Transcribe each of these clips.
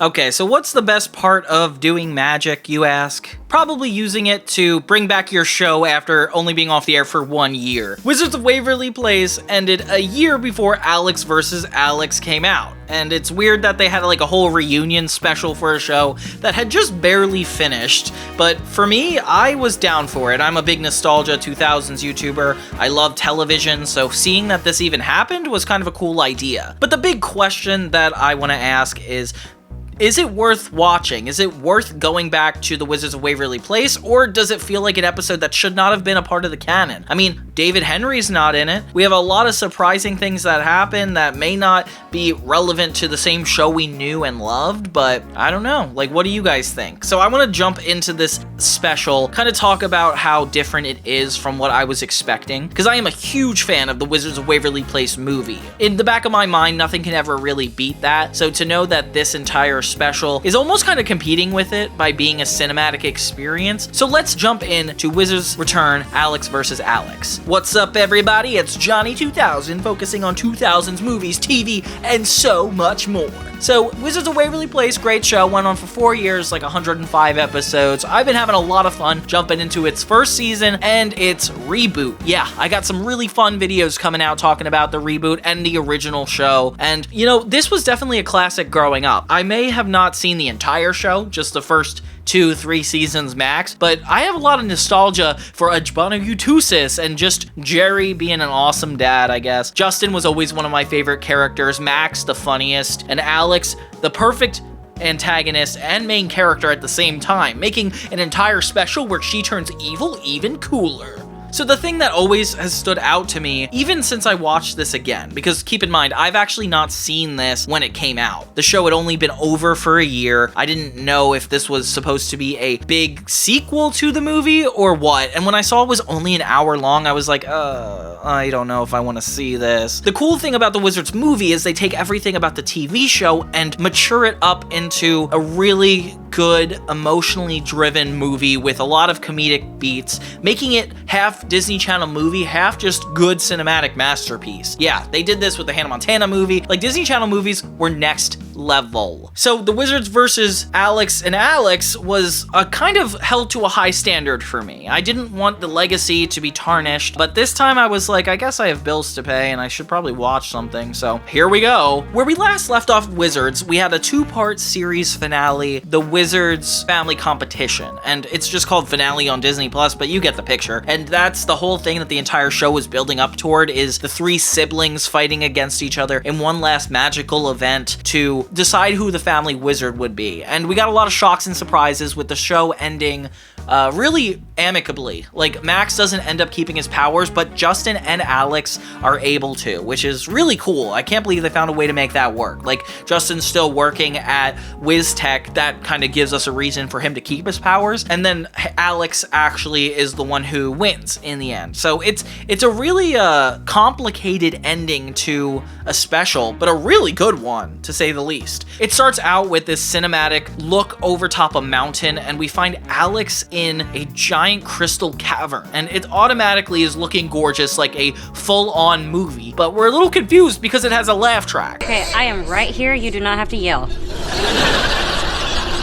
Okay, so what's the best part of doing magic, you ask? Probably using it to bring back your show after only being off the air for 1 year. Wizards of Waverly Place ended a year before Alex vs. Alex came out, and it's weird that they had like a whole reunion special for a show that had just barely finished, but for me, I was down for it. I'm a big nostalgia 2000s YouTuber. I love television, so seeing that this even happened was kind of a cool idea. But the big question that I want to ask is it worth watching? Is it worth going back to the Wizards of Waverly Place, or does it feel like an episode that should not have been a part of the canon? I mean, David Henry's not in it. We have a lot of surprising things that happen that may not be relevant to the same show we knew and loved, but I don't know. Like, what do you guys think? So I want to jump into this special, kind of talk about how different it is from what I was expecting, because I am a huge fan of the Wizards of Waverly Place movie. In the back of my mind, nothing can ever really beat that, so to know that this entire special is almost kind of competing with it by being a cinematic experience. So let's jump in to Wizards Return, Alex vs. Alex. What's up, everybody? It's Johnny 2000, focusing on 2000s movies, TV, and so much more. So, Wizards of Waverly Place, great show, went on for 4 years, like 105 episodes. I've been having a lot of fun jumping into its first season and its reboot. Yeah, I got some really fun videos coming out talking about the reboot and the original show, and you know, this was definitely a classic growing up. I may have not seen the entire show, just the first 2-3 seasons max, but I have a lot of nostalgia for Ajbana Utusis and just Jerry being an awesome dad, I guess. Justin was always one of my favorite characters, Max the funniest, and Alex the perfect antagonist and main character at the same time, making an entire special where she turns evil even cooler. So the thing that always has stood out to me, even since I watched this again, because keep in mind, I've actually not seen this when it came out. The show had only been over for a year. I didn't know if this was supposed to be a big sequel to the movie or what. And when I saw it was only an hour long, I was like, I don't know if I want to see this. The cool thing about the Wizards movie is they take everything about the TV show and mature it up into a really good, emotionally driven movie with a lot of comedic beats, making it half Disney Channel movie, half just good cinematic masterpiece. Yeah, they did this with the Hannah Montana movie. Like, Disney Channel movies were next level. So the Wizards versus Alex and Alex was kind of held to a high standard for me. I didn't want the legacy to be tarnished, but this time I was like, I guess I have bills to pay and I should probably watch something, so here we go. Where we last left off Wizards, we had a 2-part series finale, the Wizards Family Competition, and it's just called Finale on Disney+, but you get the picture. And that's the whole thing that the entire show was building up toward, is the 3 siblings fighting against each other in one last magical event to decide who the family wizard would be. And we got a lot of shocks and surprises with the show ending really amicably. Like, Max doesn't end up keeping his powers, but Justin and Alex are able to, which is really cool. I can't believe they found a way to make that work. Like, Justin's still working at WizTech, that kind of gives us a reason for him to keep his powers, and then Alex actually is the one who wins in the end. So it's a really complicated ending to a special, but a really good one, to say the least. It starts out with this cinematic look over top a mountain, and we find Alex in a giant crystal cavern, and it automatically is looking gorgeous, like a full-on movie, but we're a little confused because it has a laugh track. Okay, I am right here. You do not have to yell.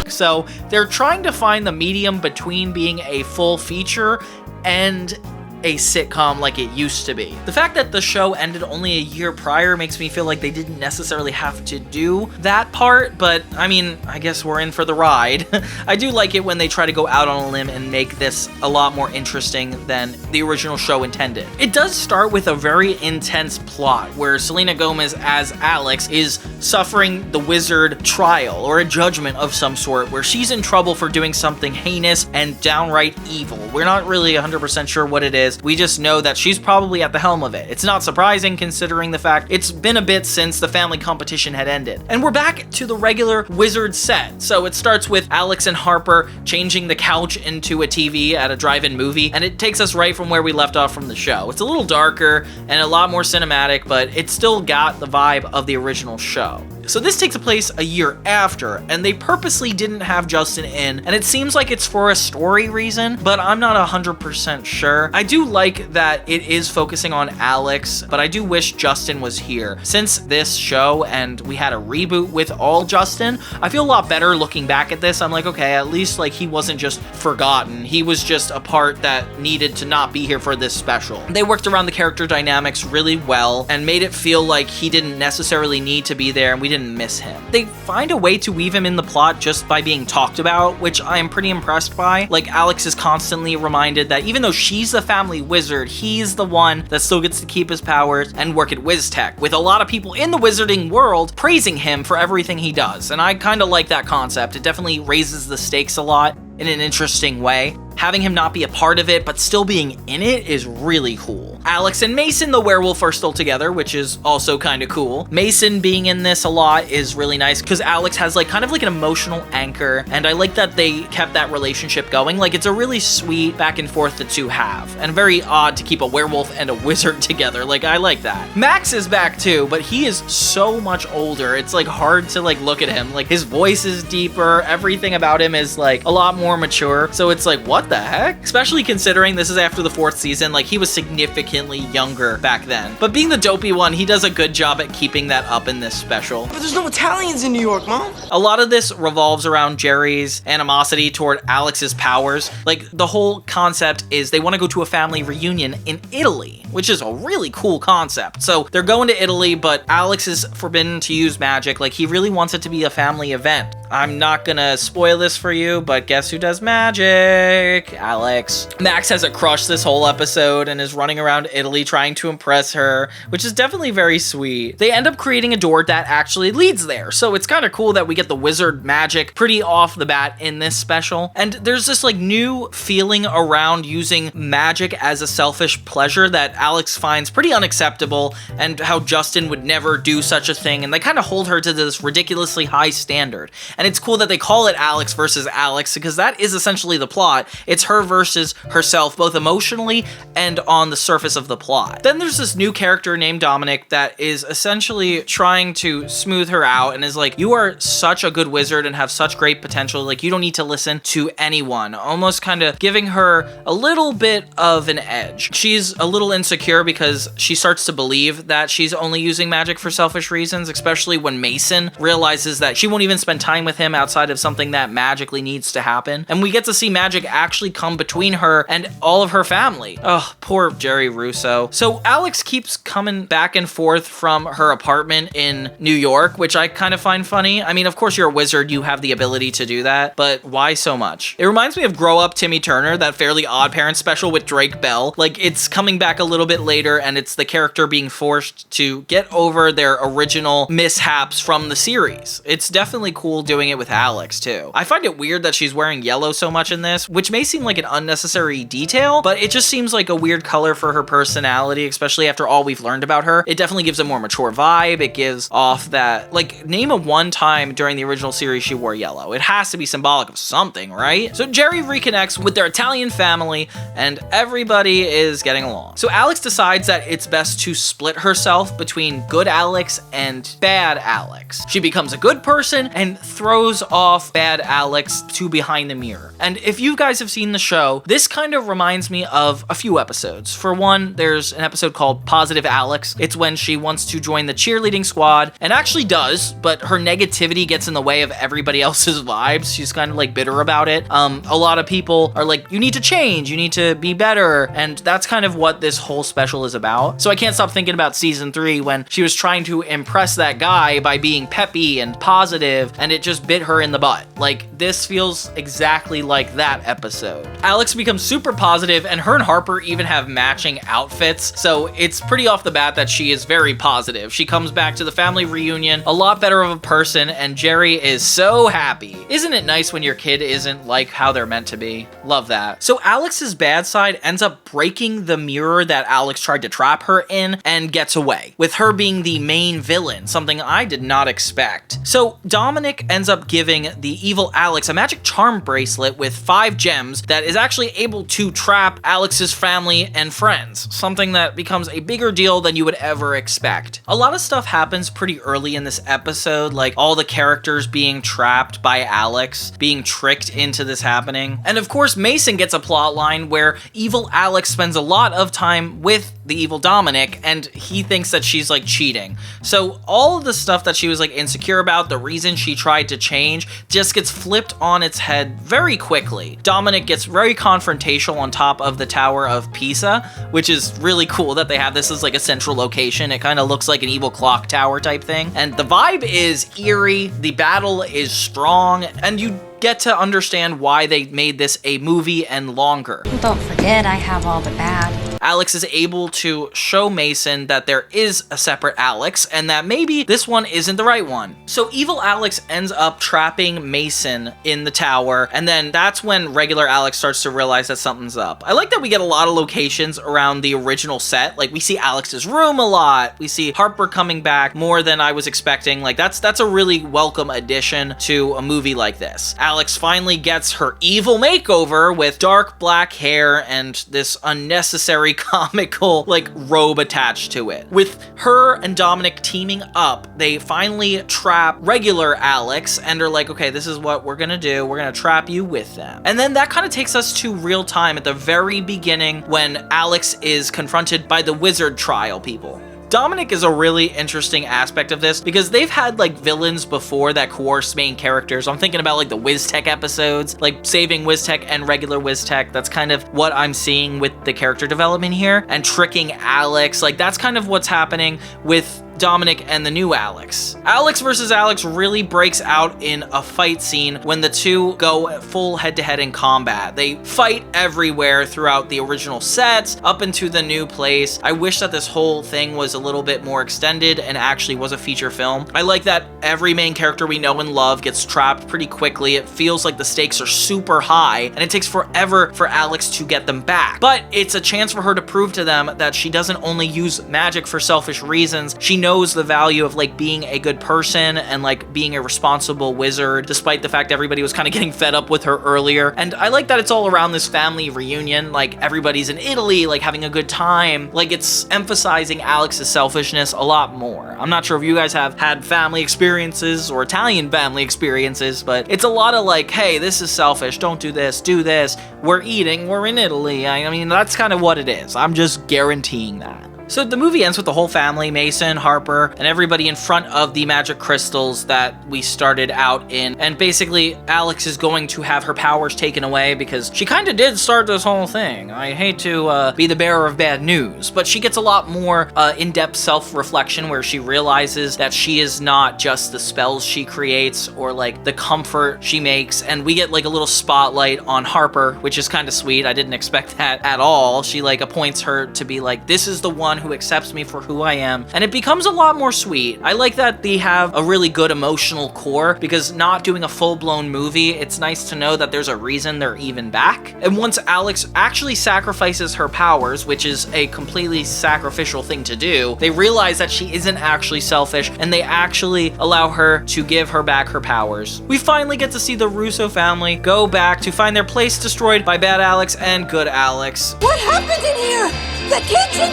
So they're trying to find the medium between being a full feature and a sitcom like it used to be. The fact that the show ended only a year prior makes me feel like they didn't necessarily have to do that part, but I mean, I guess we're in for the ride. I do like it when they try to go out on a limb and make this a lot more interesting than the original show intended. It does start with a very intense plot where Selena Gomez as Alex is suffering the wizard trial or a judgment of some sort where she's in trouble for doing something heinous and downright evil. We're not really 100% sure what it is. We just know that she's probably at the helm of it. It's not surprising considering the fact it's been a bit since the family competition had ended. And we're back to the regular Wizard set. So it starts with Alex and Harper changing the couch into a TV at a drive-in movie, and it takes us right from where we left off from the show. It's a little darker and a lot more cinematic, but it still got the vibe of the original show. So this takes place a year after, and they purposely didn't have Justin in, and it seems like it's for a story reason, but I'm not 100% sure. I do like that it is focusing on Alex, but I do wish Justin was here. Since this show and we had a reboot with all Justin, I feel a lot better looking back at this. I'm like, okay, at least like he wasn't just forgotten. He was just a part that needed to not be here for this special. They worked around the character dynamics really well and made it feel like he didn't necessarily need to be there and we didn't miss him. They find a way to weave him in the plot just by being talked about, which I am pretty impressed by. Like, Alex is constantly reminded that even though she's the family wizard, he's the one that still gets to keep his powers and work at WizTech, with a lot of people in the wizarding world praising him for everything he does. And I kind of like that concept. It definitely raises the stakes a lot in an interesting way. Having him not be a part of it, but still being in it is really cool. Alex and Mason, the werewolf, are still together, which is also kind of cool. Mason being in this a lot is really nice because Alex has like kind of like an emotional anchor, and I like that they kept that relationship going. Like, it's a really sweet back and forth the two have, and very odd to keep a werewolf and a wizard together. Like, I like that. Max is back too, but he is so much older. It's like hard to like look at him. Like, his voice is deeper. Everything about him is like a lot more mature. So it's like, what the heck? Especially considering this is after the 4th season, like he was significantly younger back then. But being the dopey one, he does a good job at keeping that up in this special. But there's no Italians in New York, Mom. A lot of this revolves around Jerry's animosity toward Alex's powers. Like, the whole concept is they want to go to a family reunion in Italy, which is a really cool concept. So they're going to Italy, but Alex is forbidden to use magic. Like, he really wants it to be a family event. I'm not gonna spoil this for you, but guess who does magic? Alex. Max has a crush this whole episode and is running around Italy trying to impress her, which is definitely very sweet. They end up creating a door that actually leads there, so it's kind of cool that we get the wizard magic pretty off the bat in this special. And there's this like new feeling around using magic as a selfish pleasure that Alex finds pretty unacceptable, and how Justin would never do such a thing, and they kind of hold her to this ridiculously high standard. And it's cool that they call it Alex versus Alex, because that is essentially the plot. It's her versus herself, both emotionally and on the surface of the plot. Then there's this new character named Dominic that is essentially trying to smooth her out and is like, you are such a good wizard and have such great potential, like you don't need to listen to anyone. Almost kind of giving her a little bit of an edge. She's a little insecure because she starts to believe that she's only using magic for selfish reasons, especially when Mason realizes that she won't even spend time with him outside of something that magically needs to happen. And we get to see magic actually come between her and all of her family. Oh, poor Jerry Russo. So Alex keeps coming back and forth from her apartment in New York, which I kind of find funny. I mean, of course you're a wizard, you have the ability to do that, but why so much? It reminds me of Grow Up Timmy Turner, that Fairly Odd Parents special with Drake Bell. Like, it's coming back a little bit later, and it's the character being forced to get over their original mishaps from the series. It's definitely cool doing it with Alex too. I find it weird that she's wearing yellow so much in this, which may seem like an unnecessary detail, but it just seems like a weird color for her personality, especially after all we've learned about her. It definitely gives a more mature vibe. It gives off that, like, name a one time during the original series she wore yellow. It has to be symbolic of something, right? So Jerry reconnects with their Italian family and everybody is getting along. So Alex decides that it's best to split herself between good Alex and bad Alex. She becomes a good person and throws off bad Alex to behind the mirror. And if you guys have seen the show, this kind of reminds me of a few episodes. For one, there's an episode called Positive Alex. It's when she wants to join the cheerleading squad and actually does, but her negativity gets in the way of everybody else's vibes. She's kind of like bitter about it. A lot of people are like, you need to change, you need to be better. And that's kind of what this whole special is about. So I can't stop thinking about season 3 when she was trying to impress that guy by being peppy and positive, and it just bit her in the butt. Like, this feels exactly like that episode. Alex becomes super positive, and her and Harper even have matching outfits, so it's pretty off the bat that she is very positive. She comes back to the family reunion a lot better of a person, and Jerry is so happy. Isn't it nice when your kid isn't like how they're meant to be? Love that. So Alex's bad side ends up breaking the mirror that Alex tried to trap her in and gets away, with her being the main villain, something I did not expect. So Dominic ends ends up giving the evil Alex a magic charm bracelet with 5 gems that is actually able to trap Alex's family and friends, something that becomes a bigger deal than you would ever expect. A lot of stuff happens pretty early in this episode, like all the characters being trapped by Alex, being tricked into this happening. And of course, Mason gets a plot line where evil Alex spends a lot of time with the evil Dominic, and he thinks that she's like cheating. So all of the stuff that she was like insecure about, the reason she tried to change, just gets flipped on its head very quickly. Dominic gets very confrontational on top of the Tower of Pisa, which is really cool that they have this as like a central location. It kind of looks like an evil clock tower type thing. And the vibe is eerie, the battle is strong, and you get to understand why they made this a movie and longer. Don't forget, I have all the bad. Alex is able to show Mason that there is a separate Alex and that maybe this one isn't the right one. So evil Alex ends up trapping Mason in the tower, and then that's when regular Alex starts to realize that something's up. I like that we get a lot of locations around the original set. Like we see Alex's room a lot. We see Harper coming back more than I was expecting. Like that's a really welcome addition to a movie like this. Alex finally gets her evil makeover with dark black hair and this unnecessary comical like robe attached to it. With her and Dominic teaming up, they finally trap regular Alex and are like, okay, this is what we're gonna do. We're gonna trap you with them. And then that kind of takes us to real time at the very beginning when Alex is confronted by the wizard trial people. Dominic is a really interesting aspect of this because they've had like villains before that coerce main characters. I'm thinking about like the WizTech episodes, like saving WizTech and regular WizTech. That's kind of what I'm seeing with the character development here, and tricking Alex. Like that's kind of what's happening with Dominic and the new Alex. Alex versus Alex really breaks out in a fight scene when the two go full head-to-head in combat. They fight everywhere throughout the original sets, up into the new place. I wish that this whole thing was a little bit more extended and actually was a feature film. I like that every main character we know and love gets trapped pretty quickly. It feels like the stakes are super high, and it takes forever for Alex to get them back. But it's a chance for her to prove to them that she doesn't only use magic for selfish reasons. She knows the value of like being a good person and like being a responsible wizard, despite the fact everybody was kind of getting fed up with her earlier. And I like that it's all around this family reunion, like everybody's in Italy, like having a good time. Like it's emphasizing Alex's selfishness a lot more. I'm not sure if you guys have had family experiences or Italian family experiences, but it's a lot of like, hey, this is selfish, don't do this, we're eating, we're in Italy. I mean, that's kind of what it is. I'm just guaranteeing that. So the movie ends with the whole family, Mason, Harper, and everybody in front of the magic crystals that we started out in. And basically, Alex is going to have her powers taken away because she kind of did start this whole thing. I hate to be the bearer of bad news, but she gets a lot more in-depth self-reflection where she realizes that she is not just the spells she creates or like the comfort she makes. And we get like a little spotlight on Harper, which is kind of sweet. I didn't expect that at all. She like appoints her to be like, this is the one who accepts me for who I am, and it becomes a lot more sweet. I like that they have a really good emotional core because not doing a full-blown movie, it's nice to know that there's a reason they're even back. And once Alex actually sacrifices her powers, which is a completely sacrificial thing to do, they realize that she isn't actually selfish and they actually allow her to give her back her powers. We finally get to see the Russo family go back to find their place destroyed by bad Alex and good Alex. What happened in here? The kitchen!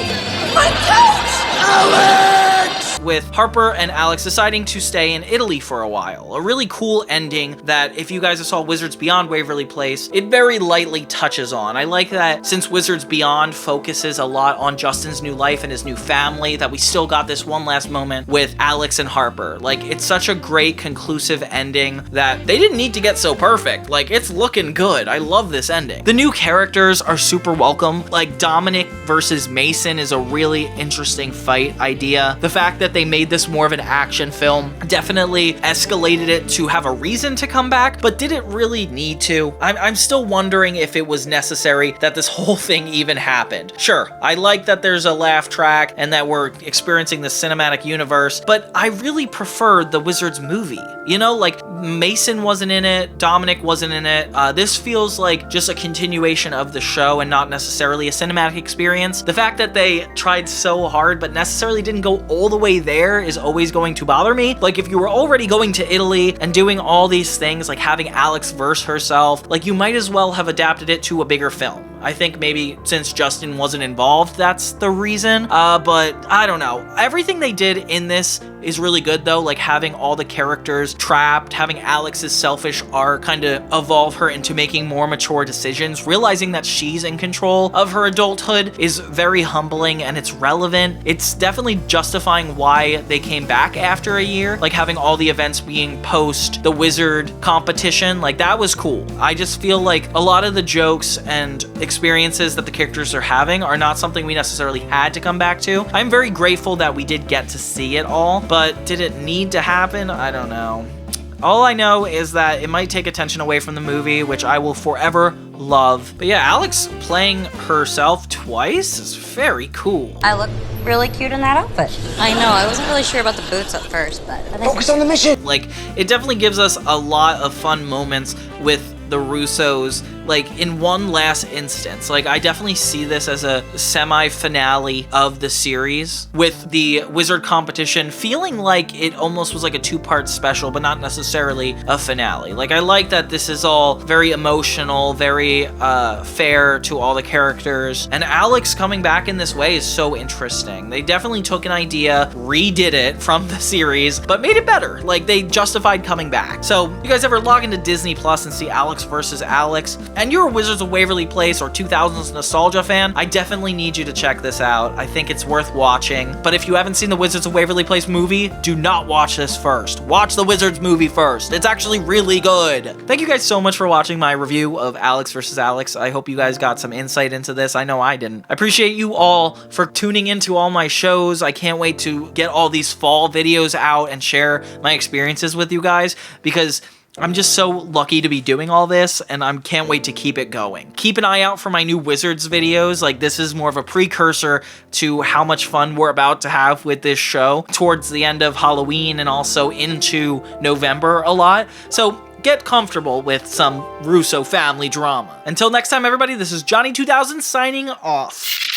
My couch! Alex! With Harper and Alex deciding to stay in Italy for a while. A really cool ending that if you guys saw Wizards Beyond Waverly Place, it very lightly touches on. I like that since Wizards Beyond focuses a lot on Justin's new life and his new family, that we still got this one last moment with Alex and Harper. Like, it's such a great conclusive ending that they didn't need to get so perfect. Like, it's looking good. I love this ending. The new characters are super welcome. Like, Dominic versus Mason is a really interesting fight idea. The fact that they made this more of an action film definitely escalated it to have a reason to come back, but did it really need to? I'm still wondering if it was necessary that this whole thing even happened. Sure, I like that there's a laugh track and that we're experiencing the cinematic universe, but I really preferred the Wizards movie. You know, like Mason wasn't in it, Dominic wasn't in it. This feels like just a continuation of the show and not necessarily a cinematic experience. The fact that they tried so hard but necessarily didn't go all the way halfway there is always going to bother me. Like, if you were already going to Italy and doing all these things, like having Alex verse herself, like, you might as well have adapted it to a bigger film. I think maybe since Justin wasn't involved, that's the reason. But I don't know. Everything they did in this is really good though, like having all the characters trapped, having Alex's selfish arc kind of evolve her into making more mature decisions, realizing that she's in control of her adulthood is very humbling and it's relevant. It's definitely justifying why they came back after a year, like having all the events being post the wizard competition, like that was cool. I just feel like a lot of the jokes and experiences that the characters are having are not something we necessarily had to come back to. I'm very grateful that we did get to see it all, but did it need to happen? I don't know. All I know is that it might take attention away from the movie, which I will forever love. But yeah, Alex playing herself twice is very cool. I look really cute in that outfit. I know, I wasn't really sure about the boots at first, but Focus on the mission. Like, it definitely gives us a lot of fun moments with the Russos, like in one last instance. Like, I definitely see this as a semi-finale of the series, with the wizard competition feeling like it almost was like a two-part special, but not necessarily a finale. Like, I like that this is all very emotional, very fair to all the characters, and Alex coming back in this way is so interesting. They definitely took an idea, redid it from the series, but made it better. Like, they justified coming back. So, you guys ever log into Disney Plus and see Alex versus Alex, and you're a Wizards of Waverly Place or 2000s nostalgia fan, I definitely need you to check this out. I think it's worth watching. But if you haven't seen the Wizards of Waverly Place movie, do not watch this first. Watch the Wizards movie first. It's actually really good. Thank you guys so much for watching my review of Alex versus Alex. I hope you guys got some insight into this. I know I didn't. I appreciate you all for tuning into all my shows. I can't wait to get all these fall videos out and share my experiences with you guys, because I'm just so lucky to be doing all this, and I can't wait to keep it going. Keep an eye out for my new Wizards videos. Like, this is more of a precursor to how much fun we're about to have with this show towards the end of Halloween and also into November a lot. So get comfortable with some Russo family drama. Until next time, everybody, this is Johnny 2000 signing off.